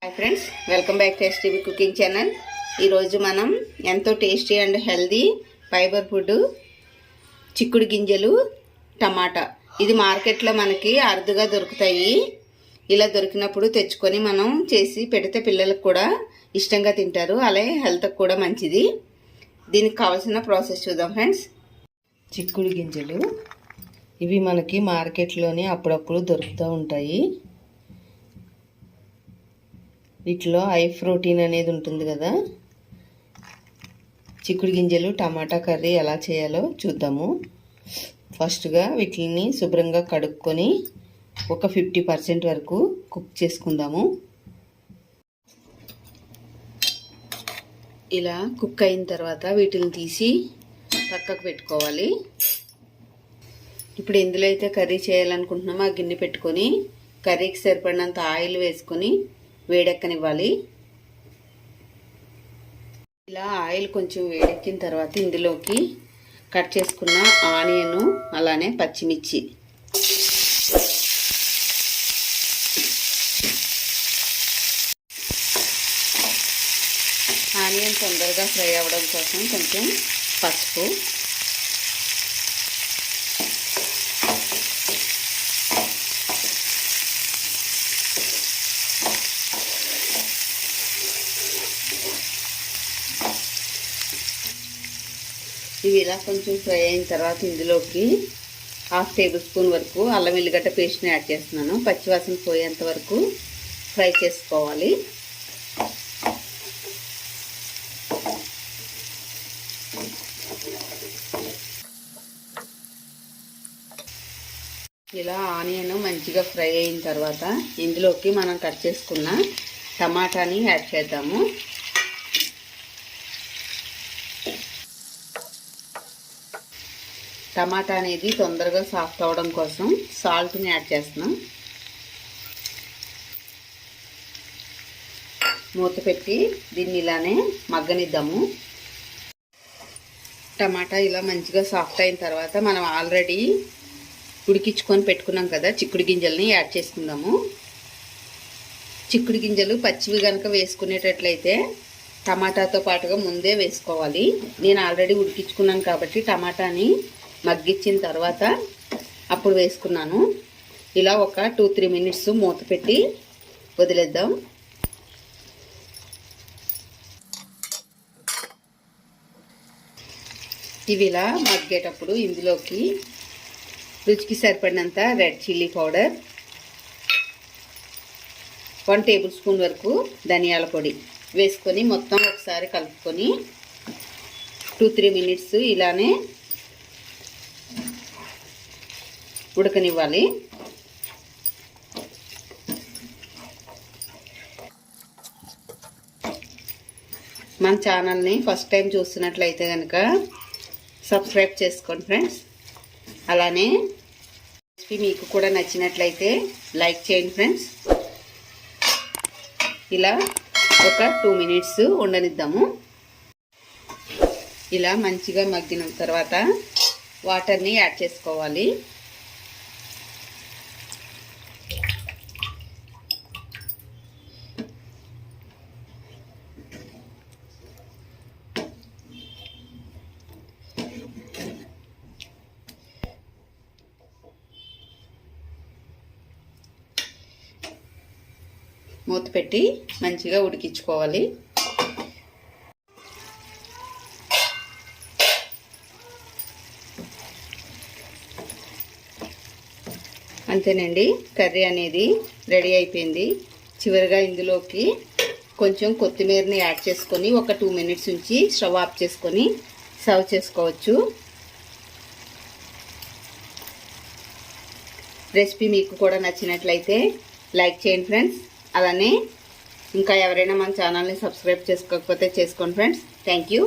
Hi friends, welcome back to STV cooking channel. ఈరోజు మనం ఎంతో tasty and healthy fibre food చిక్కుడు గింజలు టమాటా. ఇది మార్కెట్లో మనకి అరుదుగా దొరుకుతాయి. ఇలా దొరికినప్పుడు తెచ్చుకొని మనం చేసి పెడితే పిల్లలకు కూడా ఇష్టంగా తింటారు, అలాగే హెల్త్కి కూడా మంచిది. దీనికి కావాల్సిన ప్రాసెస్ చూద్దాం ఫ్రెండ్స్. చిక్కుడు గింజలు ఇవి మనకి మార్కెట్లోనే అప్పుడప్పుడు దొరుకుతూ ఉంటాయి. వీటిలో హై ప్రోటీన్ అనేది ఉంటుంది కదా. చిక్కుడు గింజలు టమాటా కర్రీ ఎలా చేయాలో చూద్దాము. ఫస్ట్గా వీటిని శుభ్రంగా కడుక్కొని ఒక 50% వరకు కుక్ చేసుకుందాము. ఇలా కుక్ అయిన తర్వాత వీటిని తీసి పక్కకు పెట్టుకోవాలి. ఇప్పుడు ఎందులో అయితే కర్రీ చేయాలనుకుంటున్నామో ఆ గిన్నె పెట్టుకొని కర్రీకి సరిపడినంత ఆయిల్ వేసుకొని వేడెక్కనివ్వాలి. ఇలా ఆయిల్ కొంచెం వేడెక్కిన తర్వాత ఇందులోకి కట్ చేసుకున్న ఆనియన్ అలానే పచ్చిమిర్చి ఆనియన్ తొందరగా ఫ్రై అవ్వడం కోసం కొంచెం పసుపు, ఇవి ఇలా కొంచెం ఫ్రై అయిన తర్వాత ఇందులోకి 1/2 టేబుల్ స్పూన్ వరకు అల్లం వెల్లిగడ్డ పేస్ట్ని యాడ్ చేస్తున్నాను. పచ్చివాసన పోయేంత వరకు ఫ్రై చేసుకోవాలి. ఇలా ఆనియన్ మంచిగా ఫ్రై అయిన తర్వాత ఇందులోకి మనం కట్ చేసుకున్న టమాటాని యాడ్ చేద్దాము. టమాటా అనేది తొందరగా సాఫ్ట్ అవ్వడం కోసం సాల్ట్ని యాడ్ చేస్తున్నాం. మూత పెట్టి దీన్ని ఇలానే మగ్గనిద్దాము. టమాటా ఇలా మంచిగా సాఫ్ట్ అయిన తర్వాత మనం ఆల్రెడీ ఉడికించుకొని పెట్టుకున్నాం కదా చిక్కుడు గింజల్ని యాడ్ చేసుకుందాము. చిక్కుడు గింజలు పచ్చివి కనుక వేసుకునేటట్లయితే టమాటాతో పాటుగా ముందే వేసుకోవాలి. నేను ఆల్రెడీ ఉడికించుకున్నాను కాబట్టి టమాటాని మగ్గించిన తర్వాత అప్పుడు వేసుకున్నాను. ఇలా ఒక 2-3 మినిట్స్ మూత పెట్టి వదిలేద్దాం. ఇవి ఇలా మగ్గేటప్పుడు ఇందులోకి రుచికి సరిపడినంత red chilli powder, 1 table spoon వరకు ధనియాల పొడి వేసుకొని మొత్తం ఒకసారి కలుపుకొని 2-3 మినిట్స్ ఇలానే ఉడకనివ్వాలి. మన ఛానల్ని ఫస్ట్ టైం చూస్తున్నట్లయితే కనుక సబ్స్క్రైబ్ చేసుకోండి ఫ్రెండ్స్. అలానే రెసిపీ మీకు కూడా నచ్చినట్లయితే లైక్ చేయండి ఫ్రెండ్స్. ఇలా ఒక 2 మినిట్స్ ఉండనిద్దాము. ఇలా మంచిగా మగ్గిన తర్వాత వాటర్ని యాడ్ చేసుకోవాలి. మూత పెట్టి మంచిగా ఉడికించుకోవాలి. అంతేనండి, కర్రీ అనేది రెడీ అయిపోయింది. చివరిగా ఇందులోకి కొంచెం కొత్తిమీరని యాడ్ చేసుకొని ఒక 2 మినిట్స్ ఉంచి స్టవ్ ఆఫ్ చేసుకొని సర్వ్ చేసుకోవచ్చు. రెసిపీ మీకు కూడా నచ్చినట్లయితే లైక్ చేయండి ఫ్రెండ్స్. అలానే ఇంకా ఎవరైనా మన ఛానల్ని సబ్స్క్రైబ్ చేసుకోకపోతే చేసుకోండి ఫ్రెండ్స్. Thank you.